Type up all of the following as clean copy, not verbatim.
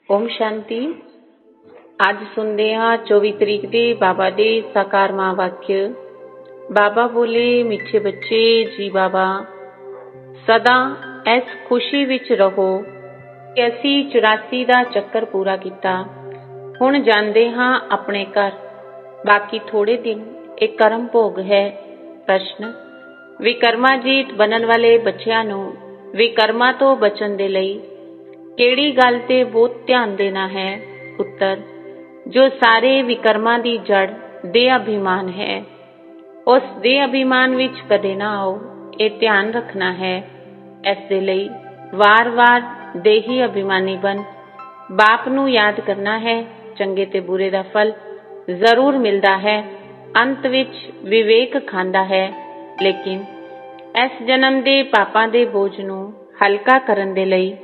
ओम शांति। ਅੱਜ ਸੁਣਦੇ ਹਾਂ 24 ਤਰੀਕ ਦੇ ਬਾਬਾ ਦੇ ਸਾਕਾਰਵਾਂ ਵਾਕਿਆ। ਬਾਬਾ ਬੋਲੇ, ਮਿੱਠੇ ਬੱਚੇ ਜੀ ਬਾਬਾ, ਸਦਾ ਇਸ ਖੁਸ਼ੀ ਵਿੱਚ ਰਹੋ ਕਿ ਅਸੀਂ 84 ਦਾ ਚੱਕਰ ਪੂਰਾ ਕੀਤਾ। ਹੁਣ ਜਾਂਦੇ ਹਾਂ ਆਪਣੇ ਘਰ। ਬਾਕੀ ਥੋੜੇ ਦਿਨ ਇਹ ਕਰਮ ਭੋਗ ਹੈ। ਪ੍ਰਸ਼ਨ: ਵਿਕਰਮਾਜੀਤ ਬਣਨ ਵਾਲੇ ਬੱਚਿਆਂ ਨੂੰ ਵਿਕਰਮਾਂ ਤੋਂ ਬਚਣ ਦੇ ਲਈ ਕਿਹੜੀ ਗੱਲ ਤੇ ਬਹੁਤ ਧਿਆਨ ਦੇਣਾ ਹੈ? ਉੱਤਰ: ਜੋ ਸਾਰੇ ਵਿਕਰਮਾਂ ਦੀ ਜੜ ਦੇਹ ਅਭਿਮਾਨ ਹੈ, ਉਸ ਦੇਹ ਅਭਿਮਾਨ ਵਿੱਚ ਕਦੇ ਨਾ ਆਓ, ਇਹ ਧਿਆਨ ਰੱਖਣਾ ਹੈ। ਇਸ ਦੇ ਲਈ ਵਾਰ-ਵਾਰ ਦੇਹੀ ਅਭਿਮਾਨੀ ਬਣ ਬਾਪ ਨੂੰ ਯਾਦ ਕਰਨਾ ਹੈ। ਚੰਗੇ ਤੇ ਬੁਰੇ ਦਾ ਫਲ ਜ਼ਰੂਰ ਮਿਲਦਾ ਹੈ, ਅੰਤ ਵਿੱਚ ਵਿਵੇਕ ਖਾਂਦਾ ਹੈ। ਲੇਕਿਨ ਇਸ ਜਨਮ ਦੇ ਪਾਪਾਂ ਦੇ ਬੋਝ ਨੂੰ ਹਲਕਾ ਕਰਨ ਦੇ ਲਈ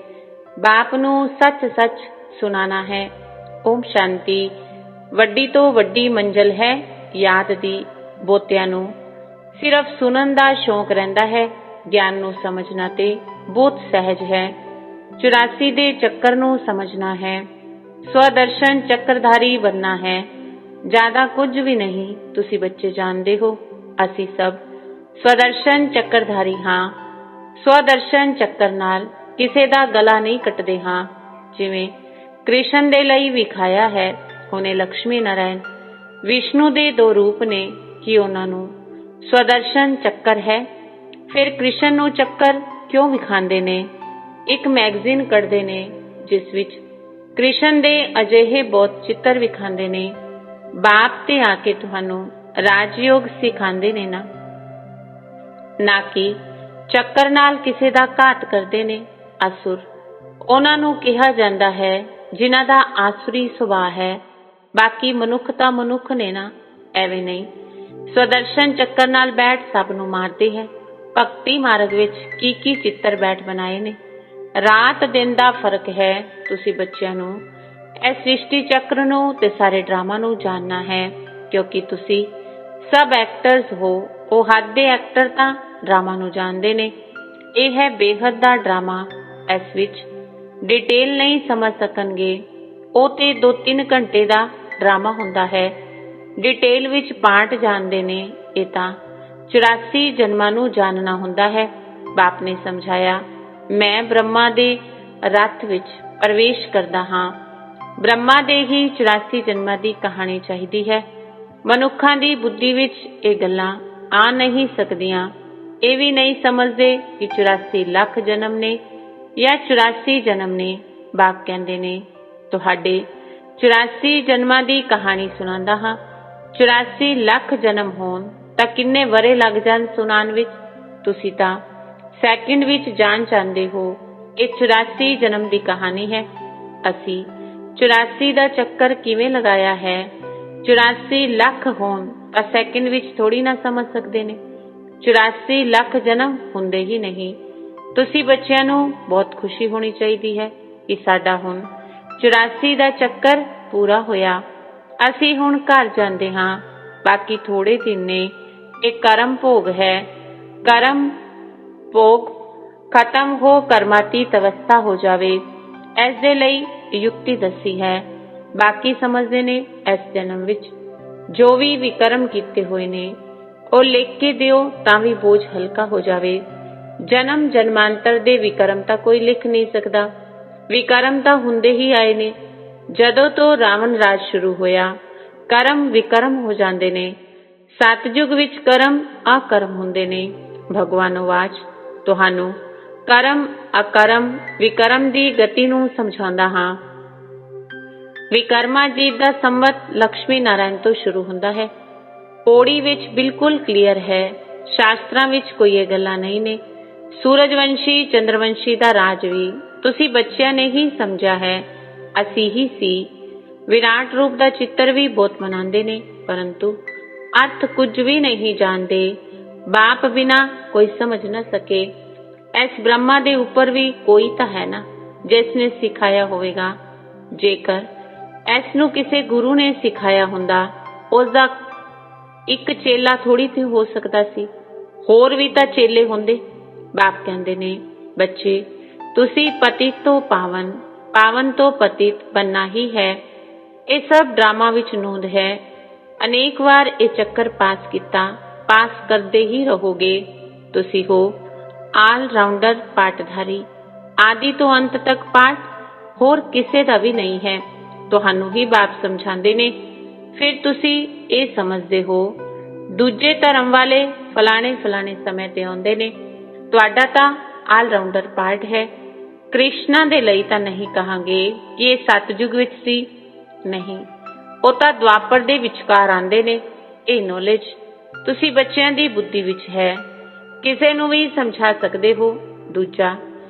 ਬਾਪ ਨੂੰ ਸੱਚ-ਸੱਚ ਸੁਣਾਣਾ ਹੈ। ਓਮ ਸ਼ਾਂਤੀ। ਵੱਡੀ ਤੋਂ ਵੱਡੀ ਮੰਜ਼ਿਲ ਹੈ ਯਾਦ ਦੀ। ਬਹੁਤਿਆਂ ਨੂੰ ਸਿਰਫ ਸੁਣਨ ਦਾ ਸ਼ੌਂਕ ਰਹਿੰਦਾ ਹੈ, ਗਿਆਨ ਨੂੰ ਸਮਝਣਾ ਤੇ ਬਹੁਤ ਸਹਿਜ ਹੈ। 84 ਦੇ ਚੱਕਰ ਨੂੰ ਸਮਝਣਾ ਹੈ, ਸਵਦਰਸ਼ਨ ਚੱਕਰਧਾਰੀ ਬਣਨਾ ਹੈ। ਜ਼ਿਆਦਾ ਕੁਝ ਵੀ ਨਹੀਂ। ਤੁਸੀਂ ਬੱਚੇ ਜਾਣਦੇ ਹੋ, ਅਸੀਂ ਸਭ ਸਵਦਰਸ਼ਨ ਚੱਕਰਧਾਰੀ ਹਾਂ। ਸਵਦਰਸ਼ਨ ਚੱਕਰ ਨਾਲ ਕਿਸੇ ਦਾ ਗਲਾ ਨਹੀਂ ਕੱਟਦੇ ਹਾਂ। ਜਿਵੇਂ ਕ੍ਰਿਸ਼ਨ ਦੇ ਲਈ ਵਿਖਾਇਆ ਹੈ, ਉਹਨੇ ਲక్ష్ਮੀ ਨਾਰਾਇਣ ਵਿਸ਼ਨੂੰ ਦੇ ਦੋ ਰੂਪ ਨੇ ਕਿ ਉਹਨਾਂ ਨੂੰ ਸਵਦਰਸ਼ਨ ਚੱਕਰ ਹੈ। ਫਿਰ ਕ੍ਰਿਸ਼ਨ ਨੂੰ ਚੱਕਰ ਕਿਉਂ ਵਿਖਾਉਂਦੇ ਨੇ? ਇੱਕ ਮੈਗਜ਼ੀਨ ਕੱਢਦੇ ਨੇ ਜਿਸ ਵਿੱਚ ਕ੍ਰਿਸ਼ਨ ਦੇ ਅਜਿਹੇ ਬਹੁਤ ਚਿੱਤਰ ਵਿਖਾਉਂਦੇ ਨੇ। ਬਾਪ ਤੇ ਆ ਕੇ ਤੁਹਾਨੂੰ ਰਾਜਯੋਗ ਸਿਖਾਉਂਦੇ ਨੇ ਨਾ ਕਿ ਚੱਕਰ ਨਾਲ ਕਿਸੇ ਦਾ ਘਾਤ ਕਰਦੇ ਨੇ। ਅਸੁਰ ਉਹਨਾਂ ਨੂੰ ਕਿਹਾ ਜਾਂਦਾ ਹੈ ਜਿਨ੍ਹਾਂ ਦਾ ਆਸੁਰੀ ਸੁਭਾਅ ਹੈ। ਬਾਕੀ ਮਨੁੱਖ ਤਾਂ ਮਨੁੱਖ ਨੇ ਨਾ, ਐਵੇਂ ਨਹੀਂ। ਸਵਦਰਸ਼ਨ ਚੱਕਰ ਨਾਲ ਬੈਠ ਸਭ ਨੂੰ ਮਾਰਦੇ ਹੈ। ਭਗਤੀ ਮਾਰਗ ਵਿੱਚ ਕੀ ਚਿੱਤਰ ਬੈਠ ਬਣਾਏ ਨੇ। ਰਾਤ ਦਿਨ ਦਾ ਫਰਕ ਹੈ। ਤੁਸੀਂ ਬੱਚਿਆਂ ਨੂੰ ਇਸ ਸ੍ਰਿਸ਼ਟੀ ਚੱਕਰ ਨੂੰ ਤੇ ਸਾਰੇ ਡਰਾਮਾ ਨੂੰ ਜਾਣਨਾ ਹੈ, ਕਿਉਂਕਿ ਤੁਸੀਂ ਸਭ ਐਕਟਰਸ ਹੋ। ਉਹ ਹੱਦ ਦੇ ਐਕਟਰ ਤਾਂ ਡਰਾਮਾ ਨੂੰ ਜਾਣਦੇ ਨੇ। ਇਹ ਹੈ ਬੇਹੱਦ ਦਾ ਡਰਾਮਾ। ਇਸ ਵਿੱਚ ਡਿਟੇਲ ਨਹੀਂ ਸਮਝ ਸਕਣਗੇ। ਉਹ ਤੇ 2-3 ਘੰਟੇ ਦਾ ਡਰਾਮਾ ਹੁੰਦਾ ਹੈ। ਡਿਟੇਲ ਵਿੱਚ ਪਾਰਟ ਜਾਣਦੇ ਨੇ। ਇਹ ਤਾਂ 84 ਜਨਮਾਂ ਨੂੰ ਜਾਣਨਾ ਹੁੰਦਾ ਹੈ। ਬਾਪ ਨੇ ਸਮਝਾਇਆ, ਮੈਂ ਬ੍ਰਹਮਾ ਦੇ ਰੱਥ ਵਿੱਚ ਪ੍ਰਵੇਸ਼ ਕਰਦਾ ਹਾਂ। ਬ੍ਰਹਮਾ ਦੇ ਹੀ 84 ਜਨਮਾਂ ਦੀ ਕਹਾਣੀ ਚਾਹੀਦੀ ਹੈ। ਮਨੁੱਖਾਂ ਦੀ ਬੁੱਧੀ ਵਿੱਚ ਇਹ ਗੱਲਾਂ ਆ ਨਹੀਂ ਸਕਦੀਆਂ। ਇਹ ਵੀ ਨਹੀਂ ਸਮਝਦੇ ਕਿ 84 ਲੱਖ ਜਨਮ ਨੇ ਜਾਂ 84 ਜਨਮ ਨੇ। ਬਾਪ ਕਹਿੰਦੇ ਨੇ, ਤੁਹਾਡੇ 84 ਜਨਮਾਂ ਦੀ ਕਹਾਣੀ ਸੁਣਾਉਂਦਾ ਹਾਂ। 84 ਲੱਖ ਜਨਮ ਹੋਣ ਤਾਂ ਕਿੰਨੇ ਵਰੇ ਲੱਗ ਜਾਣ ਸੁਣਾਉਣ ਵਿੱਚ। ਤੁਸੀਂ ਤਾਂ ਸੈਕਿੰਡ ਵਿੱਚ ਜਾਣ ਚਾਹੁੰਦੇ ਹੋ। ਇਹ 84 ਜਨਮ ਦੀ ਕਹਾਣੀ ਹੈ। ਅਸੀਂ 84 ਦਾ ਚੱਕਰ ਕਿਵੇਂ ਲਗਾਇਆ ਹੈ? 84 ਲੱਖ ਹੋਣ ਤਾਂ ਸੈਕਿੰਡ ਵਿੱਚ ਥੋੜੀ ਨਾ ਸਮਝ ਸਕਦੇ ਨੇ। 84 ਲੱਖ ਜਨਮ ਹੁੰਦੇ ਹੀ ਨਹੀਂ। ਤੁਸੀਂ ਬੱਚਿਆਂ ਨੂੰ ਬਹੁਤ ਖੁਸ਼ੀ ਹੋਣੀ ਚਾਹੀਦੀ ਹੈ ਕਿ ਸਾਡਾ ਹੁਣ 84 ਦਾ ਚੱਕਰ ਪੂਰਾ ਹੋਇਆ। ਅਸੀਂ ਹੁਣ ਘਰ ਜਾਂਦੇ ਹਾਂ। ਬਾਕੀ ਥੋੜੇ ਦਿਨ ਨੇ। ਇਹ ਕਰਮ ਭੋਗ ਹੈ। ਕਰਮ ਭੋਗ ਖਤਮ ਹੋ ਕਰਮਾਤੀਤ ਅਵਸਥਾ ਹੋ ਜਾਵੇ, ਇਸ ਦੇ ਲਈ ਯੁਕਤੀ ਦੱਸੀ ਹੈ। ਬਾਕੀ ਸਮਝਦੇ ਨੇ ਇਸ ਜਨਮ ਵਿੱਚ ਜੋ ਵੀ ਵਿਕਰਮ ਕੀਤੇ ਹੋਏ ਨੇ ਉਹ ਲਿਖ ਕੇ ਦਿਓ ਤਾਂ ਵੀ ਬੋਝ ਹਲਕਾ ਹੋ ਜਾਵੇ। ਜਨਮ ਜਨਮਾਂਤਰ ਦੇ ਵਿਕਰਮ ਤਾਂ ਕੋਈ ਲਿਖ ਨਹੀਂ ਸਕਦਾ। ਵਿਕਰਮ ਤਾਂ ਹੁੰਦੇ ਹੀ ਆਏ ਨੇ। ਜਦੋਂ ਤੋਂ ਰਾਵਣ ਰਾਜ ਸ਼ੁਰੂ ਹੋਇਆ, ਕਰਮ ਵਿਕਰਮ ਹੋ ਜਾਂਦੇ ਨੇ। ਸਤਯੁਗ ਵਿੱਚ ਕਰਮ ਅਕਰਮ ਹੁੰਦੇ ਨੇ। ਭਗਵਾਨ ਆਵਾਜ਼ ਤੁਹਾਨੂੰ ਕਰਮ ਅਕਰਮ ਵਿਕਰਮ ਦੀ ਗਤੀ ਨੂੰ ਸਮਝਾਉਂਦਾ ਹਾਂ। ਵਿਕਰਮਾਜੀਤ ਦਾ ਸੰਵਤ ਲక్ష్ਮੀ ਨਾਰਾਇਣ ਤੋਂ ਸ਼ੁਰੂ ਹੁੰਦਾ ਹੈ। ਪੌੜੀ ਵਿੱਚ ਬਿਲਕੁਲ ਕਲੀਅਰ ਹੈ। ਸ਼ਾਸਤਰਾਂ ਵਿੱਚ ਕੋਈ ਇਹ ਗੱਲਾਂ ਨਹੀਂ ਨੇ। ਸੂਰਜਵੰਸ਼ੀ ਚੰਦਰਵੰਸ਼ੀ ਦਾ ਰਾਜ ਵੀ ਤੁਸੀਂ ਬੱਚਿਆਂ ਨੇ ਹੀ ਸਮਝਿਆ ਹੈ। ਅਸੀਂ ਹੀ ਸੀ। ਵਿਰਾਟ ਰੂਪ ਦਾ ਚਿੱਤਰ ਵੀ ਬਹੁਤ ਮਨਾਉਂਦੇ ਨੇ, ਪਰੰਤੂ ਅਰਥ ਕੁਝ ਵੀ ਨਹੀਂ ਜਾਣਦੇ। ਬਾਪ ਬਿਨਾ ਕੋਈ ਸਮਝ ਨਾ ਸਕੇ। ਇਸ ਬ੍ਰਹਮਾ ਦੇ ਉੱਪਰ ਵੀ ਕੋਈ ਤਾਂ ਹੈ ਨਾ ਜਿਸ ਨੇ ਸਿਖਾਇਆ ਹੋਵੇਗਾ। ਜੇਕਰ ਇਸ ਨੂੰ ਕਿਸੇ ਗੁਰੂ ਨੇ ਸਿਖਾਇਆ ਹੁੰਦਾ, ਉਸ ਦਾ ਇੱਕ ਚੇਲਾ ਥੋੜੀ ਤੇ ਹੋ ਸਕਦਾ ਸੀ। ਹੋਰ ਵੀ ਤਾਂ ਚੇਲੇ ਹੁੰਦੇ। ਬਾਪ ਕਹਿੰਦੇ ਨੇ, ਬੱਚੇ ਤੁਸੀਂ ਪਤਿਤ ਤੋਂ ਪਾਵਨ ਪਾਵਨ ਤੋਂ ਪਤਿਤ ਬਣਨਾ ਹੀ ਹੈ। ਇਹ ਸਭ ਡਰਾਮਾ ਵਿੱਚ ਨੂੰਦ ਹੈ। ਅਨੇਕ ਵਾਰ ਇਹ ਚੱਕਰ ਪਾਸ ਕੀਤਾ, ਪਾਸ ਕਰਦੇ ਹੀ ਰਹੋਗੇ। ਤੁਸੀਂ ਹੋ ਆਲ ਰਾਊਂਡਰ ਪਾਠਧਾਰੀ। ਆਦਿ ਤੋਂ ਅੰਤ ਤੱਕ ਪਾਠ ਹੋਰ ਕਿਸੇ ਦਾ ਵੀ ਨਹੀਂ ਹੈ, ਤੁਹਾਨੂੰ ਹੀ ਬਾਪ ਸਮਝਾਉਂਦੇ ਨੇ। ਫਿਰ ਤੁਸੀਂ ਇਹ ਸਮਝਦੇ ਹੋ ਦੂਜੇ ਧਰਮ ਵਾਲੇ ਫਲਾਣੇ ਸਮੇਂ ਤੇ ਆਉਂਦੇ ਨੇ। ਤੁਹਾਡਾ ਤਾਂ ਆਲ ਰਾਊਂਡਰ ਪਾਠ ਹੈ। ਕ੍ਰਿਸ਼ਨਾ ਦੇ ਲਈ ਤਾਂ ਨਹੀਂ ਕਹਾਂਗੇ ਕਿ ਇਹ ਸਤਜੁਗ ਵਿੱਚ ਸੀ, ਨਹੀਂ, ਉਹ ਤਾਂ ਦੁਆਪਰ ਦੇ ਵਿਚਕਾਰ ਆਉਂਦੇ ਨੇ। ਇਹ ਨੌਲੇਜ ਤੁਸੀਂ ਬੱਚਿਆਂ ਦੀ ਬੁੱਧੀ ਵਿੱਚ ਹੈ, ਕਿਸੇ ਨੂੰ ਵੀ ਸਮਝਾ ਸਕਦੇ ਹੋ। ਦੂਜਾ,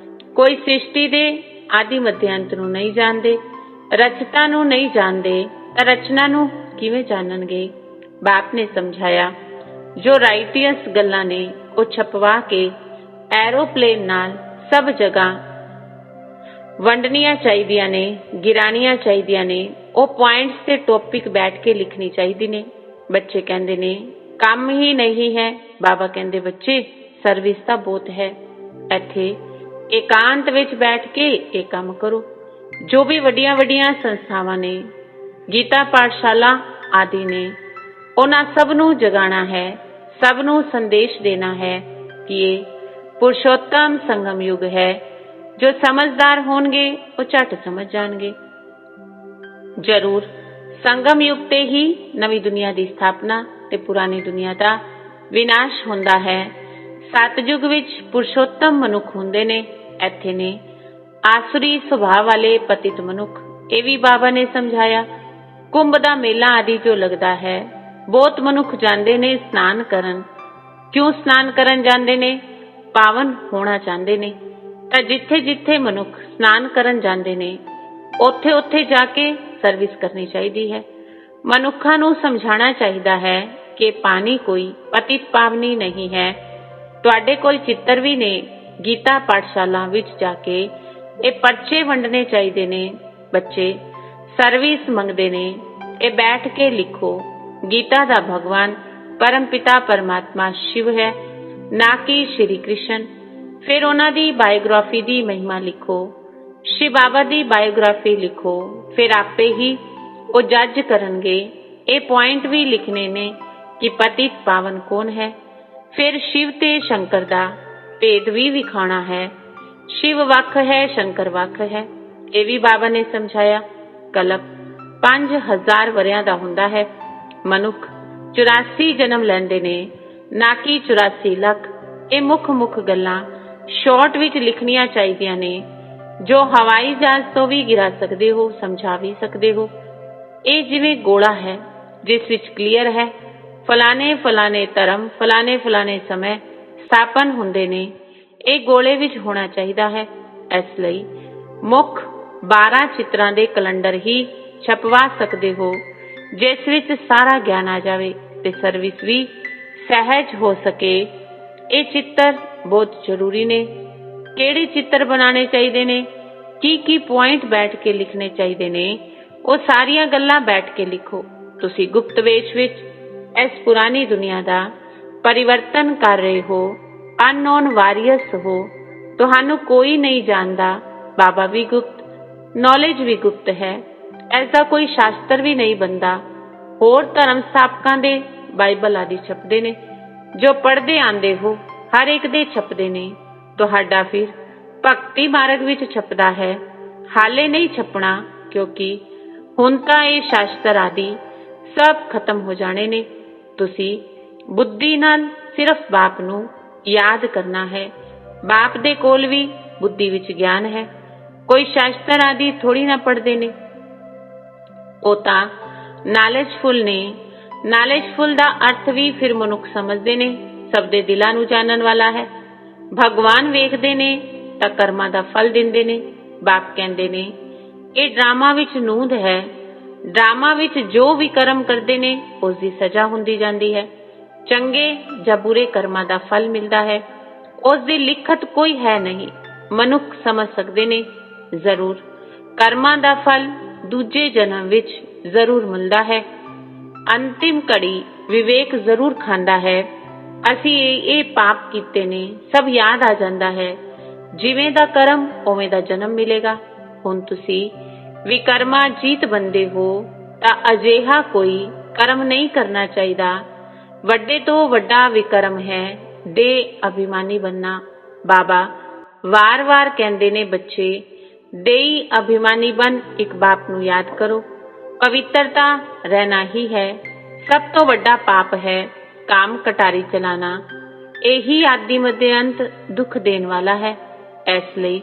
ਕੋਈ ਸ੍ਰਿਸ਼ਟੀ ਦੇ ਆਦਿ ਮੱਧਿਅੰਤ ਨੂੰ ਨਹੀਂ ਜਾਣਦੇ, ਰਚਤਾ ਨੂੰ ਨਹੀਂ ਜਾਣਦੇ ਤਾਂ ਰਚਨਾ ਨੂੰ ਕਿਵੇਂ ਜਾਣਨਗੇ? ਬਾਪ ਨੇ ਸਮਝਾਇਆ, ਜੋ ਰਾਈਟੀਅਸ ਗੱਲਾਂ ਨੇ ਉਹ ਛਪਵਾ ਕੇ ਐਰੋਪਲੇਨ ਨਾਲ ਸਭ ਜਗ੍ਹਾ ਵੰਡਣੀਆਂ ਚਾਹੀਦੀਆਂ ਨੇ, ਗਿਰਾਣੀਆਂ ਚਾਹੀਦੀਆਂ ਨੇ। ਉਹ ਪੁਆਇੰਟਸ ਤੇ ਟੌਪਿਕ ਬੈਠ ਕੇ ਲਿਖਣੀ ਚਾਹੀਦੀ ਨੇ। ਬੱਚੇ ਕਹਿੰਦੇ ਨੇ ਕੰਮ ਹੀ ਨਹੀਂ ਹੈ। ਬਾਬਾ ਕਹਿੰਦੇ ਬੱਚੇ ਸਰਵਿਸ ਤਾਂ ਬਹੁਤ ਹੈ। ਇੱਥੇ ਇਕਾਂਤ ਵਿੱਚ ਬੈਠ ਕੇ ਇਹ ਕੰਮ ਕਰੋ। ਜੋ ਵੀ ਵੱਡੀਆਂ ਵੱਡੀਆਂ ਸੰਸਥਾਵਾਂ ਨੇ, ਗੀਤਾ ਪਾਠਸ਼ਾਲਾ ਆਦਿ ਨੇ, ਉਹਨਾਂ ਸਭ ਨੂੰ ਜਗਾਉਣਾ ਹੈ, ਸਭ ਨੂੰ ਸੰਦੇਸ਼ ਦੇਣਾ ਹੈ ਕਿ ਇਹ ਪੁਰਸ਼ੋਤਮ ਸੰਗਮ ਯੁੱਗ ਹੈ। ਜੋ ਸਮਝਦਾਰ ਹੋਣਗੇ ਉਹ ਝੱਟ ਸਮਝ ਜਾਣਗੇ। ਜ਼ਰੂਰ ਸੰਗਮ ਯੁੱਗ ਤੇ ਹੀ ਨਵੀਂ ਦੁਨੀਆ ਦੀ ਸਥਾਪਨਾ ਤੇ ਪੁਰਾਣੀ ਦੁਨੀਆ ਦਾ ਵਿਨਾਸ਼ ਹੁੰਦਾ ਹੈ। ਸਤਜੁਗ ਵਿੱਚ ਪੁਰਸ਼ੋਤਮ ਮਨੁੱਖ ਹੁੰਦੇ ਨੇ। ਇੱਥੇ ਨੇ ਆਸੁਰੀ ਸੁਭਾਅ ਵਾਲੇ ਪਤਿਤ ਮਨੁੱਖ। ਇਹ ਵੀ ਬਾਬਾ ਨੇ ਸਮਝਾਇਆ। ਕੁੰਭ ਦਾ ਮੇਲਾ ਆਦਿ ਜੋ ਲੱਗਦਾ ਹੈ, ਬਹੁਤ ਮਨੁੱਖ ਜਾਂਦੇ ਨੇ ਇਸ਼ਨਾਨ ਕਰਨ। ਕਿਉਂ ਇਸ਼ਨਾਨ ਕਰਨ ਜਾਂਦੇ ਨੇ? ਪਾਵਨ ਹੋਣਾ ਚਾਹੁੰਦੇ ਨੇ। ਤਾਂ ਜਿੱਥੇ ਜਿੱਥੇ ਮਨੁੱਖ ਇਸ਼ਨਾਨ ਕਰਨ ਜਾਂਦੇ ਨੇ, ਉੱਥੇ ਉੱਥੇ ਜਾ ਕੇ ਸਰਵਿਸ ਕਰਨੀ ਚਾਹੀਦੀ ਹੈ। ਮਨੁੱਖਾਂ ਨੂੰ ਸਮਝਾਉਣਾ ਚਾਹੀਦਾ ਹੈ ਕਿ ਪਾਣੀ ਕੋਈ ਪਤਿਤ ਪਾਵਨੀ ਨਹੀਂ ਹੈ। ਤੁਹਾਡੇ ਕੋਲ ਚਿੱਤਰ ਵੀ ਨੇ। ਗੀਤਾ ਪਾਠਸ਼ਾਲਾ ਵਿੱਚ ਜਾ ਕੇ ਇਹ ਪਰਚੇ ਵੰਡਣੇ ਚਾਹੀਦੇ ਨੇ। ਬੱਚੇ ਸਰਵਿਸ ਮੰਗਦੇ ਨੇ। ਇਹ ਬੈਠ ਕੇ ਲਿਖੋ। ਗੀਤਾ ਦਾ ਭਗਵਾਨ ਪਰਮ ਪਿਤਾ ਪਰਮਾਤਮਾ ਸ਼ਿਵ ਹੈ, ਨਾ ਕਿ ਸ਼੍ਰੀ ਕ੍ਰਿਸ਼ਨ। ਫਿਰ ਉਹਨਾਂ ਦੀ ਬਾਇਓਗ੍ਰਾਫੀ ਦੀ ਮਹਿਮਾ ਲਿਖੋ। ਸ਼ਿਵ ਬਾਬਾ ਦੀ ਬਾਇਓਗ੍ਰਾਫੀ ਲਿਖੋ। ਫਿਰ ਆਪੇ ਹੀ ਉਹ ਜੱਜ ਕਰਨਗੇ। ਇਹ ਪੁਆਇੰਟ ਵੀ ਲਿਖਣੇ ਨੇ ਕਿ ਪਤਿਤ ਪਾਵਨ ਕੌਣ ਹੈ। ਫਿਰ ਸ਼ਿਵ ਤੇ ਸ਼ੰਕਰ ਦਾ ਭੇਦ ਵੀ ਵਿਖਾਉਣਾ ਹੈ। ਸ਼ਿਵ ਵੱਖ ਹੈ, ਸ਼ੰਕਰ ਵੱਖ ਹੈ। ਇਹ ਵੀ ਬਾਬਾ ਨੇ ਸਮਝਾਇਆ। ਕਲਪ 5000 ਵਰਿਆਂ ਦਾ ਹੁੰਦਾ ਹੈ। ਮਨੁੱਖ 84 ਜਨਮ ਲੈਂਦੇ ਨੇ, ਨਾ ਕਿ 84 ਲੱਖ। ਇਹ ਮੁੱਖ ਗੱਲਾਂ ਸ਼ਾਰਟ ਵਿੱਚ ਲਿਖਣੀਆਂ ਚਾਹੀਦੀਆਂ ਨੇ, ਜੋ ਹਵਾਈ ਜਹਾਜ਼ ਤੋਂ ਵੀ ਗਿਰਾ ਸਕਦੇ ਹੋ, ਸਮਝਾ ਵੀ ਸਕਦੇ ਹੋ। ਇਹ ਜਿਵੇਂ ਗੋਲਾ ਹੈ ਜਿਸ ਵਿੱਚ ਕਲੀਅਰ ਹੈ ਫਲਾਣੇ ਧਰਮ ਫਲਾਣੇ ਸਮੇਂ ਸਥਾਪਨ ਹੁੰਦੇ ਨੇ। ਇਹ ਗੋਲੇ ਵਿੱਚ ਹੋਣਾ ਚਾਹੀਦਾ ਹੈ। ਇਸ ਲਈ ਮੁੱਖ 12 ਚਿੱਤਰਾਂ ਦੇ ਕੈਲੰਡਰ ਹੀ ਛਪਵਾ ਸਕਦੇ ਹੋ, ਜਿਸ ਵਿੱਚ ਸਾਰਾ ਗਿਆਨ ਆ ਜਾਵੇ ਤੇ ਸਰਵਿਸ ਵੀ ਸਹਿਜ ਹੋ ਸਕੇ। ਇਹ ਚਿੱਤਰ ਬਹੁਤ ਜ਼ਰੂਰੀ ਨੇ। ਕਿਹੜੇ ਚਿੱਤਰ ਬਣਾਉਣੇ ਚਾਹੀਦੇ ਨੇ, ਕੀ ਪੁਆਇੰਟ ਬੈਠ ਕੇ ਲਿਖਣੇ ਚਾਹੀਦੇ ਨੇ, ਉਹ ਸਾਰੀਆਂ ਗੱਲਾਂ ਬੈਠ ਕੇ ਲਿਖੋ। ਤੁਸੀਂ ਗੁਪਤ ਵੇਸ਼ ਵਿੱਚ ਇਸ ਪੁਰਾਣੀ ਦੁਨੀਆ ਦਾ ਪਰਿਵਰਤਨ ਕਰ ਰਹੇ ਹੋ। ਅਨਨੋਨ ਵਾਰੀਅਰਸ ਹੋ। ਤੁਹਾਨੂੰ ਕੋਈ ਨਹੀਂ ਜਾਣਦਾ। ਬਾਬਾ ਵੀ ਗੁਪਤ, ਨੌਲੇਜ ਵੀ ਗੁਪਤ ਹੈ। ਐਸਾ ਕੋਈ ਸ਼ਾਸਤਰ ਵੀ ਨਹੀਂ ਬਣਦਾ। ਹੋਰ ਧਰਮ ਸਥਾਪਕਾਂ ਦੇ ਬਾਈਬਲ ਆਦਿ ਛਪਦੇ ਨੇ, ਜੋ ਪੜ੍ਹਦੇ ਆਂਦੇ ਹੋ, ਹਰ ਇੱਕ ਦੇ ਛਪਦੇ ਨੇ। ਤੁਹਾਡਾ ਫਿਰ ਭਗਤੀ ਮਾਰਗ ਵਿੱਚ ਛਪਦਾ ਹੈ। ਹਾਲੇ ਨਹੀਂ ਛਪਣਾ, ਕਿਉਂਕਿ ਹੁਣ ਤਾਂ ਇਹ ਸ਼ਾਸਤਰ ਆਦਿ ਸਭ ਖਤਮ ਹੋ ਜਾਣੇ ਨੇ। ਤੁਸੀਂ ਬੁੱਧੀ ਨਾਲ ਸਿਰਫ ਬਾਪ ਨੂੰ ਯਾਦ ਕਰਨਾ ਹੈ। ਬਾਪ ਦੇ ਕੋਲ ਵੀ ਬੁੱਧੀ ਵਿੱਚ ਗਿਆਨ ਹੈ। ਕੋਈ ਸ਼ਾਸਤਰ ਆਦਿ ਥੋੜੀ ਨਾ ਪੜ੍ਹਦੇ ਨੇ। ਉਹ ਤਾਂ ਨਾਲੇਜਫੁਲ ਨੇ। ਨਾਲੇਜਫੁਲ ਦਾ ਅਰਥ ਵੀ ਫਿਰ ਮਨੁੱਖ ਸਮਝਦੇ ਨੇ। ਸਭ ਦੇ ਦਿਲਾਂ ਨੂੰ ਜਾਣਨ ਵਾਲਾ ਹੈ। ਭਗਵਾਨ ਵੇਖਦੇ ਨੇ ਤਾਂ ਕਰਮਾਂ ਦਾ ਫਲ ਦਿੰਦੇ ਨੇ। ਬਾਪ ਕਹਿੰਦੇ ਨੇ ਇਹ ਡਰਾਮਾ ਵਿੱਚ ਨੂੰਦ ਹੈ। ਡਰਾਮਾ ਵਿੱਚ ਜੋ ਵੀ ਕਰਮ ਕਰਦੇ ਨੇ ਉਸ ਦੀ ਸਜ਼ਾ ਹੁੰਦੀ ਜਾਂਦੀ ਹੈ। ਚੰਗੇ ਜਾਂ ਬੁਰੇ ਕਰਮਾਂ ਦਾ ਫਲ ਮਿਲਦਾ ਹੈ। ਉਸ ਦੀ ਲਿਖਤ ਕੋਈ ਹੈ ਨਹੀਂ। ਮਨੁੱਖ ਸਮਝ ਸਕਦੇ ਨੇ। ਜ਼ਰੂਰ ਕਰਮਾਂ ਦਾ ਫਲ ਦੂਜੇ ਜਨਮ ਵਿੱਚ ਜ਼ਰੂਰ ਮਿਲਦਾ ਹੈ। ਅੰਤਿਮ ਘੜੀ ਵਿਵੇਕ ਜ਼ਰੂਰ ਖਾਂਦਾ ਹੈ। ਅਸੀਂ ਇਹ ਪਾਪ ਕੀਤੇ ਨੇ, ਸਭ ਯਾਦ ਆ ਜਾਂਦਾ ਹੈ। ਜਿਵੇਂ ਦਾ ਕਰਮ ਉਵੇਂ ਦਾ ਜਨਮ ਮਿਲੇਗਾ। ਹੁਣ ਤੁਸੀਂ ਵਿਕਰਮਾ ਜੀਤ ਬੰਦੇ ਹੋ ਤਾਂ ਅਜਿਹਾ ਕੋਈ ਕਰਮ ਨਹੀਂ ਕਰਨਾ ਚਾਹੀਦਾ। ਵੱਡੇ ਤੋਂ ਵੱਡਾ ਵਿਕਰਮ ਹੈ ਦੇ ਅਭਿਮਾਨੀ ਬੰਨਾ। ਬਾਬਾ ਵਾਰ-ਵਾਰ ਕਹਿੰਦੇ ਨੇ, ਬੱਚੇ ਦੇਈ ਅਭਿਮਾਨੀ ਬਨ, ਇੱਕ ਬਾਪ ਨੂੰ ਯਾਦ ਕਰੋ। ਪਵਿੱਤਰਤਾ ਰਹਿਣਾ ਹੀ ਹੈ। ਸਭ ਤੋਂ ਵੱਡਾ ਪਾਪ ਹੈ ਕਾਮ ਕਟਾਰੀ ਚਲਾਣਾ। ਇਹੀ ਆਦਿ ਮੱਧ ਅੰਤ ਦੁੱਖ ਦੇਣ ਵਾਲਾ ਹੈ। ਇਸ ਲਈ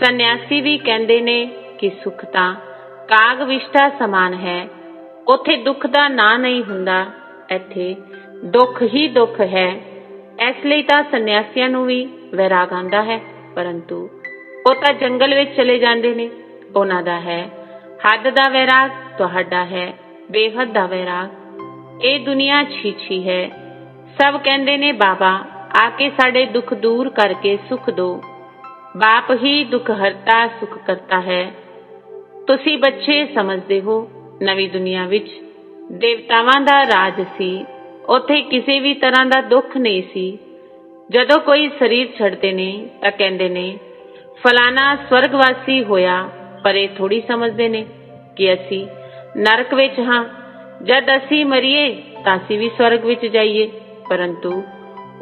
ਸੰਨਿਆਸੀ ਵੀ ਕਹਿੰਦੇ ਨੇ ਕਿ ਸੁੱਖ ਤਾਂ ਕਾਗ ਵਿਸ਼ਟਾ ਸਮਾਨ ਹੈ। ਉੱਥੇ ਦੁੱਖ ਦਾ ਨਾਂ ਨਹੀਂ ਹੁੰਦਾ, ਇੱਥੇ ਦੁੱਖ ਹੀ ਦੁੱਖ ਹੈ। ਇਸ ਲਈ ਤਾਂ ਸੰਨਿਆਸੀਆਂ ਨੂੰ ਵੀ ਵੈਰਾਗ ਆਉਂਦਾ ਹੈ, ਪਰੰਤੂ ਉਹ ਤਾਂ ਜੰਗਲ ਵਿੱਚ ਚਲੇ ਜਾਂਦੇ ਨੇ। ਉਹਨਾਂ ਦਾ ਹੈ ਹੱਦ ਦਾ ਵੈਰਾਗ, ਤੁਹਾਡਾ ਹੈ ਬੇਹੱਦ ਦਾ ਵੈਰਾਗ। ਇਹ ਦੁਨੀਆ ਛੀ ਹੈ। ਸਭ ਕਹਿੰਦੇ ਨੇ, ਬਾਬਾ ਆ ਕੇ ਸਾਡੇ ਦੁੱਖ ਦੂਰ ਕਰਕੇ ਸੁੱਖ ਦੋ। ਬਾਪ ਹੀ ਦੁੱਖ ਹਰਤਾ ਸੁੱਖ ਕਰਤਾ ਹੈ। ਤੁਸੀਂ ਬੱਚੇ ਸਮਝਦੇ ਹੋ, ਨਵੀਂ ਦੁਨੀਆ ਵਿੱਚ ਦੇਵਤਾਵਾਂ ਦਾ ਰਾਜ ਸੀ। ਉੱਥੇ ਕਿਸੇ ਵੀ ਤਰ੍ਹਾਂ ਦਾ ਦੁੱਖ ਨਹੀਂ ਸੀ। ਜਦੋਂ ਕੋਈ ਸਰੀਰ ਛੱਡਦੇ ਨੇ ਤਾਂ ਕਹਿੰਦੇ ਨੇ ਫਲਾਣਾ ਸਵਰਗਵਾਸੀ ਹੋਇਆ, ਪਰ ਇਹ ਥੋੜੀ ਸਮਝਦੇ ਨੇ ਕਿ ਅਸੀਂ ਨਰਕ ਵਿੱਚ ਹਾਂ। ਜਦ ਅਸੀਂ ਮਰੀਏ ਤਾਂ ਅਸੀਂ ਵੀ ਸਵਰਗ ਵਿੱਚ ਜਾਈਏ, ਪਰੰਤੂ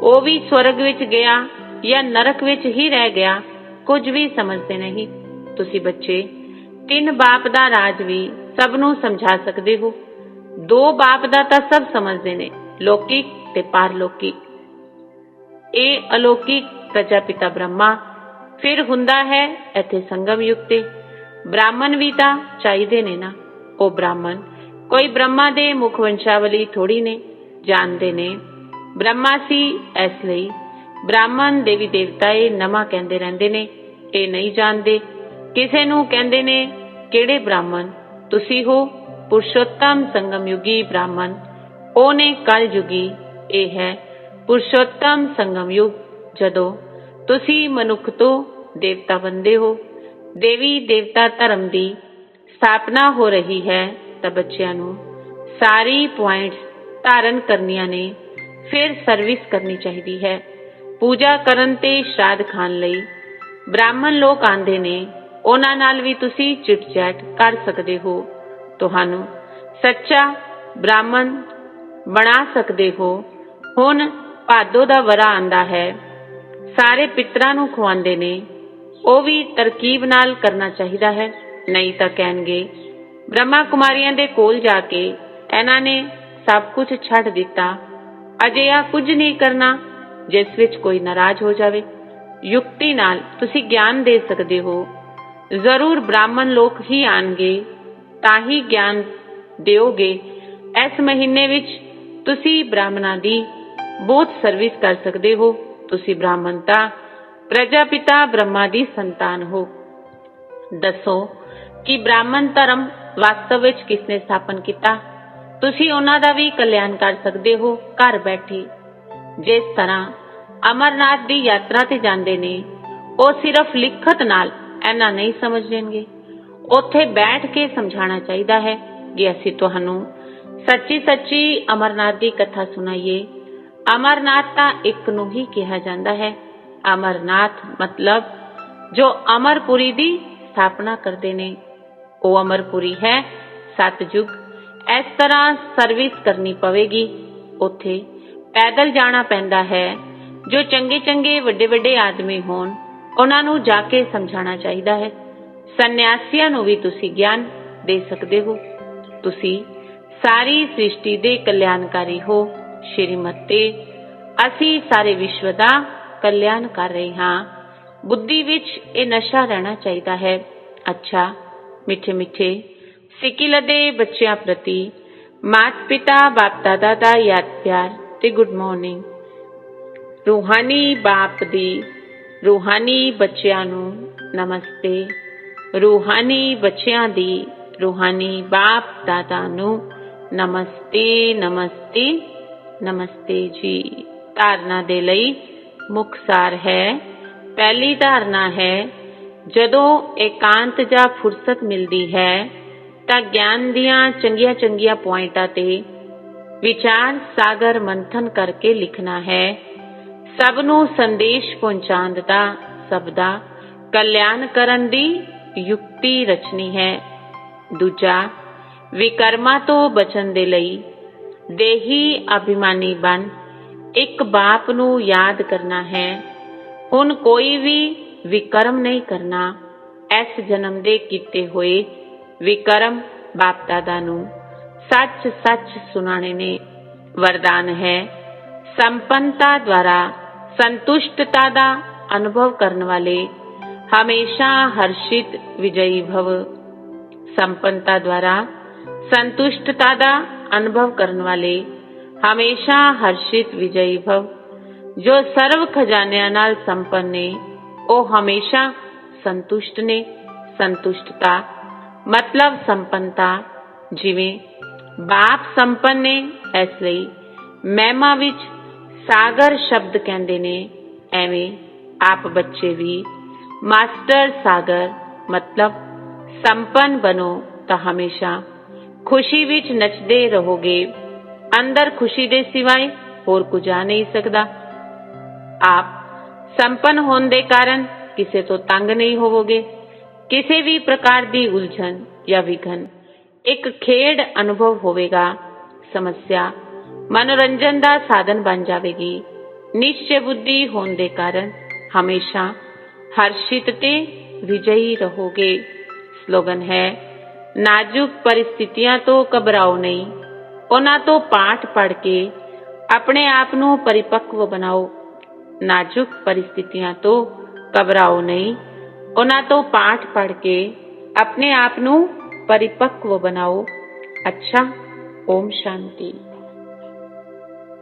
ਉਹ ਵੀ ਸਵਰਗ ਵਿੱਚ ਗਿਆ ਜਾਂ ਨਰਕ ਵਿੱਚ ਹੀ ਰਹਿ ਗਿਆ, ਕੁਝ ਵੀ ਸਮਝਦੇ ਨਹੀਂ। ਤੁਸੀਂ ਬੱਚੇ 3 ਬਾਪ ਦਾ ਰਾਜ ਵੀ ਸਭ ਨੂੰ ਸਮਝਾ ਸਕਦੇ ਹੋ। 2 ਬਾਪ ਦਾ ਤਾਂ ਸਭ ਸਮਝਦੇ ਨੇ, ਲੌਕਿਕ ਤੇ ਪਾਰਲੌਕਿਕ। ਇਹ ਅਲੌਕਿਕ ਪ੍ਰਜਾਪਿਤਾ ਬ੍ਰਹਮਾ, ਫਿਰ ਹੁੰਦਾ ਹੈ ਇੱਥੇ ਸੰਗਮ ਯੁੱਗ ਤੇ ਬ੍ਰਾਹਮਣ ਵੀ ਤਾਂ ਚਾਹੀਦੇ ਨੇ ਨਾ। ਉਹ ਬ੍ਰਾਹਮਣ ਕੋਈ ਬ੍ਰਹਮਾ ਦੇ ਮੁਖ ਵੰਸ਼ਾਵਲੀ ਥੋੜੀ ਨੇ, ਜਾਣਦੇ ਨੇ ਬ੍ਰਹਮਾ ਸੀ। ਇਸ ਲਈ ਬ੍ਰਾਹਮਣ ਦੇਵੀ ਦੇਵਤਾ ਇਹ ਨਵਾਂ ਕਹਿੰਦੇ ਰਹਿੰਦੇ ਨੇ, ਇਹ ਨਹੀਂ ਜਾਣਦੇ। ਕਿਸੇ ਨੂੰ ਕਹਿੰਦੇ ਨੇ ਕਿਹੜੇ ਬ੍ਰਾਹਮਣ? ਤੁਸੀਂ ਹੋ ਪੁਰਸ਼ੋਤਮ ਸੰਗਮ ਯੁਗੀ ਬ੍ਰਾਹਮਣ। ਉਹ ਨੇ ਕਲ ਯੁਗੀ, ਇਹ ਹੈ ਪੁਰਸ਼ੋਤਮ ਸੰਗਮ ਯੁਗ। ਜਦੋਂ ਤੁਸੀਂ ਮਨੁੱਖ ਤੋਂ ਦੇਵਤਾ ਬਣਦੇ ਹੋ, ਦੇਵੀ ਦੇਵਤਾ ਧਰਮ ਦੀ ਸਥਾਪਨਾ ਹੋ ਰਹੀ ਹੈ, ਤਾਂ ਬੱਚਿਆਂ ਨੂੰ ਸਾਰੀ ਪੁਆਇੰਟਸ ਧਾਰਨ ਕਰਨੀਆਂ ਨੇ। ਫਿਰ ਸਰਵਿਸ ਕਰਨੀ ਚਾਹੀਦੀ ਹੈ। ਪੂਜਾ ਕਰਨ ਤੇ ਸ਼ਰਾਧ ਖਾਣ ਲਈ ਬ੍ਰਾਹਮਣ ਲੋਕ ਆਉਂਦੇ ਨੇ, ਉਹਨਾਂ ਨਾਲ ਵੀ ਤੁਸੀਂ ਚਿਟ ਚੈਟ ਕਰ ਸਕਦੇ ਹੋ। ਤੁਹਾਨੂੰ ਸੱਚਾ ਬ੍ਰਾਹਮਣ ਬਣਾ ਸਕਦੇ ਹੋ। ਹੁਣ ਭਾਦੋ ਦਾ ਵਰਾ ਆਂਦਾ ਹੈ, ਸਾਰੇ ਪਿਤਰਾਂ ਨੂੰ ਖਵਾਉਂਦੇ ਨੇ। ਉਹ ਵੀ ਤਰਕੀਬ ਨਾਲ ਕਰਨਾ ਚਾਹੀਦਾ ਹੈ, ਨਹੀਂ ਤਾਂ ਕਹਿਣਗੇ ਬ੍ਰਹਮਾ ਕੁਮਾਰੀਆਂ ਦੇ ਕੋਲ ਜਾ ਕੇ ਇਹਨਾਂ ਨੇ ਸਭ ਕੁਝ ਛੱਡ ਦਿੱਤਾ। ਅਜਿਹਾ ਕੁਝ ਨਹੀਂ ਕਰਨਾ ਜਿਸ ਵਿੱਚ ਕੋਈ ਨਾਰਾਜ਼ ਹੋ ਜਾਵੇ। ਯੁਕਤੀ ਨਾਲ ਤੁਸੀਂ ਗਿਆਨ ਦੇ ਸਕਦੇ ਹੋ। ਜ਼ਰੂਰ ਬ੍ਰਾਹਮਣ ਲੋਕ ਹੀ ਆਣਗੇ ਤਾਂ ਹੀ ਗਿਆਨ ਦਿਓਗੇ। ਇਸ ਮਹੀਨੇ ਵਿੱਚ ਤੁਸੀਂ ਬ੍ਰਾਹਮਣਾਂ ਦੀ ਬਹੁਤ ਸਰਵਿਸ ਕਰ ਸਕਦੇ ਹੋ। ਤੁਸੀਂ ਬ੍ਰਾਹਮਣ ਤਾਂ ਪ੍ਰਜਾਪਿਤਾ ਬ੍ਰਹਮਾ ਦੀ ਸੰਤਾਨ ਹੋ। ਦੱਸੋ ਕਿ ਬ੍ਰਾਹਮਣ ਧਰਮ ਵਾਸਤਵ ਵਿੱਚ ਕਿਸਨੇ ਸਥਾਪਨ ਕੀਤਾ? ਤੁਸੀਂ ਉਹਨਾਂ ਦਾ ਵੀ ਕਲਿਆਣ ਕਰ ਸਕਦੇ ਹੋ ਘਰ ਬੈਠੇ। ਜਿਸ ਤਰ੍ਹਾਂ ਅਮਰਨਾਥ ਦੀ ਯਾਤਰਾ ਤੇ ਜਾਂਦੇ ਨੇ, ਉਹ ਸਿਰਫ ਲਿਖਤ ਨਾਲ ਇੰਨਾ ਨਹੀਂ ਸਮਝ ਲੈਣਗੇ। ਉੱਥੇ ਬੈਠ ਕੇ ਸਮਝਾਉਣਾ ਚਾਹੀਦਾ ਹੈ ਕਿ ਅਸੀਂ ਤੁਹਾਨੂੰ ਸੱਚੀ ਸੱਚੀ ਅਮਰਨਾਥ ਦੀ ਕਥਾ ਸੁਣਾਈਏ। ਅਮਰਨਾਥ ਤਾਂ ਇੱਕ ਨੂੰ ਹੀ ਕਿਹਾ ਜਾਂਦਾ ਹੈ। ਅਮਰਨਾਥ ਮਤਲਬ ਜੋ ਅਮਰਪੁਰੀ ਦੀ ਸਥਾਪਨਾ ਕਰਦੇ ਨੇ, ਉਹ ਅਮਰਪੁਰੀ ਹੈ ਸਤਜੁਗ। ਇਸ ਤਰ੍ਹਾਂ ਸਰਵਿਸ ਕਰਨੀ ਪਵੇਗੀ। ਉੱਥੇ ਪੈਦਲ ਜਾਣਾ ਪੈਂਦਾ ਹੈ। ਜੋ ਚੰਗੇ ਚੰਗੇ ਵੱਡੇ ਵੱਡੇ ਆਦਮੀ ਹੋਣ, ਉਹਨਾਂ ਨੂੰ ਜਾ ਕੇ ਸਮਝਾਉਣਾ ਚਾਹੀਦਾ ਹੈ। ਸੰਨਿਆਸੀਆਂ ਨੂੰ ਵੀ ਤੁਸੀਂ ਗਿਆਨ ਦੇ ਸਕਦੇ ਹੋ। ਤੁਸੀਂ ਸਾਰੀ ਸ੍ਰਿਸ਼ਟੀ ਦੇ ਕਲਿਆਣਕਾਰੀ ਹੋ। ਸ਼੍ਰੀਮਤੇ ਅਸੀਂ ਸਾਰੇ ਵਿਸ਼ਵ ਦਾ ਕਲਿਆਣ ਕਰ ਰਹੇ ਹਾਂ। ਬੁੱਧੀ ਵਿੱਚ ਇਹ ਨਸ਼ਾ ਰਹਿਣਾ ਚਾਹੀਦਾ ਹੈ। ਅੱਛਾ ਮਿੱਠੇ ਮਿੱਠੇ ਸਿੱਕਿਲ ਦੇ ਬੱਚਿਆਂ ਪ੍ਰਤੀ ਮਾਤ ਪਿਤਾ ਬਾਪ ਦਾਦਾ ਦਾ ਯਾਦ ਪਿਆਰ ਤੇ ਗੁੱਡ ਮਾਰਨਿੰਗ। ਰੂਹਾਨੀ ਬਾਪ ਦੀ ਰੂਹਾਨੀ ਬੱਚਿਆਂ ਨੂੰ ਨਮਸਤੇ। ਰੂਹਾਨੀ ਬੱਚਿਆਂ ਦੀ ਰੂਹਾਨੀ ਬਾਪ ਦਾਦਾ ਨੂੰ ਨਮਸਤੇ ਨਮਸਤੇ ਨਮਸਤੇ ਜੀ। ਧਾਰਨਾ ਦੇ ਲਈ ਮੁੱਖ ਸਾਰ ਹੈ। ਪਹਿਲੀ ਧਾਰਨਾ ਹੈ, ਜਦੋਂ ਇਕਾਂਤ ਜਾਂ ਫੁਰਸਤ ਮਿਲਦੀ ਹੈ ਤਾਂ ਗਿਆਨ ਦੀਆਂ ਚੰਗੀਆਂ ਚੰਗੀਆਂ ਪੁਆਇੰਟਾਂ ਤੇ ਵਿਚਾਰ ਸਾਗਰ ਮੰਥਨ ਕਰਕੇ ਲਿਖਣਾ ਹੈ। ਸਭ ਨੂੰ ਸੰਦੇਸ਼ ਪਹੁੰਚਾਉਣ ਦਾ, ਸਭ ਦਾ ਕਲਿਆਣ ਕਰਨ ਦੀ ਯੁਕਤੀ ਰਚਣੀ ਹੈ। ਦੂਜਾ, ਵਿਕਰਮਾਂ ਤੋਂ ਬਚਣ ਦੇ ਲਈ ਦੇਹੀ ਅਭਿਮਾਨੀ ਬਣ ਇੱਕ ਬਾਪ ਨੂੰ ਯਾਦ ਕਰਨਾ ਹੈ। ਹੁਣ ਕੋਈ ਵੀ ਵਿਕਰਮ ਨਹੀਂ ਕਰਨਾ। ਇਸ ਜਨਮ ਦੇ ਕੀਤੇ ਹੋਏ ਵਿਕਰਮ ਬਾਪ ਦਾਦਾ ਨੂੰ ਸੱਚ ਸੱਚ ਸੁਣਾਣੇ ਨੇ। ਵਰਦਾਨ ਹੈ, ਸੰਪੰਨਤਾ ਦੁਆਰਾ ਸੰਤੁਸ਼ਟਤਾ ਦਾ ਅਨੁਭਵ ਕਰਨ ਵਾਲੇ ਹਮੇਸ਼ਾ ਹਰਸ਼ਿਤ ਵਿਜयी भव। ਸੰਪੰਨਤਾ ਦੁਆਰਾ ਸੰਤੁਸ਼ਟਤਾ ਦਾ ਅਨੁਭਵ ਕਰਨ ਵਾਲੇ ਹਮੇਸ਼ਾ ਹਰਸ਼ਿਤ ਵਿਜयी भव। ਜੋ ਸਰਵ ਖਜ਼ਾਨਿਆਂ ਨਾਲ ਸੰਪੰਨ ਨੇ ਉਹ ਹਮੇਸ਼ਾ ਸੰਤੁਸ਼ਟ ਨੇ। ਸੰਤੁਸ਼ਟਤਾ ਮਤਲਬ ਸੰਪੰਨਤਾ। ਜਿਵੇਂ ਬਾਪ ਸੰਪੰਨ ਨੇ, ਇਸ ਲਈ ਮਹਿਮਾ ਵਿੱਚ ਸਾਗਰ ਸ਼ਬਦ ਕਹਿੰਦੇ ਨੇ, ਐਵੇਂ ਆਪ ਬੱਚੇ ਵੀ ਮਾਸਟਰ ਸਾਗਰ ਮਤਲਬ ਸੰਪੰਨ ਬਣੋ ਤਾਂ ਹਮੇਸ਼ਾ ਖੁਸ਼ੀ ਵਿੱਚ ਨੱਚਦੇ ਰਹੋਗੇ। ਅੰਦਰ ਖੁਸ਼ੀ ਦੇ ਸਿਵਾਏ ਹੋਰ ਕੁਝ ਆ ਨਹੀਂ ਸਕਦਾ। ਆਪ ਸੰਪੰਨ ਹੋਣ ਦੇ ਕਾਰਨ ਕਿਸੇ ਤੋਂ ਤੰਗ ਨਹੀਂ ਹੋਵੋਗੇ। ਕਿਸੇ ਵੀ ਪ੍ਰਕਾਰ ਦੀ ਉਲਝਣ ਜਾਂ ਵਿਘਨ ਇੱਕ ਖੇਡ ਅਨੁਭਵ ਹੋਵੇਗਾ। ਸਮੱਸਿਆ ਮਨੋਰੰਜਨ ਦਾ ਸਾਧਨ ਬਣ ਜਾਵੇਗੀ। ਨਿਸ਼ਚੈ ਬੁੱਧੀ ਹੋਣ ਦੇ ਕਾਰਨ ਹਮੇਸ਼ਾ ਹਰਸ਼ਿਤ ਤੇ ਵਿਜयी ਰਹੋਗੇ। ਸਲੋਗਨ ਹੈ, ਨਾਜ਼ੁਕ ਪਰਿਸਥਿਤੀਆਂ ਤੋਂ ਘਬਰਾਓ ਨਹੀਂ, ਉਹਨਾਂ ਤੋਂ ਪਾਠ ਪੜ੍ਹ ਕੇ ਆਪਣੇ ਆਪ ਨੂੰ ਪਰਿਪੱਕਵ ਬਣਾਓ। ਨਾਜ਼ੁਕ ਪਰਿਸਥਿਤੀਆਂ ਤੋਂ ਘਬਰਾਓ ਨਹੀਂ, ਉਹਨਾਂ ਤੋਂ ਪਾਠ ਪੜ੍ਹ ਕੇ ਆਪਣੇ ਆਪ ਨੂੰ ਪਰਿਪੱਕਵ ਬਣਾਓ। ਅੱਛਾ, ਓਮ ਸ਼ਾਂਤੀ।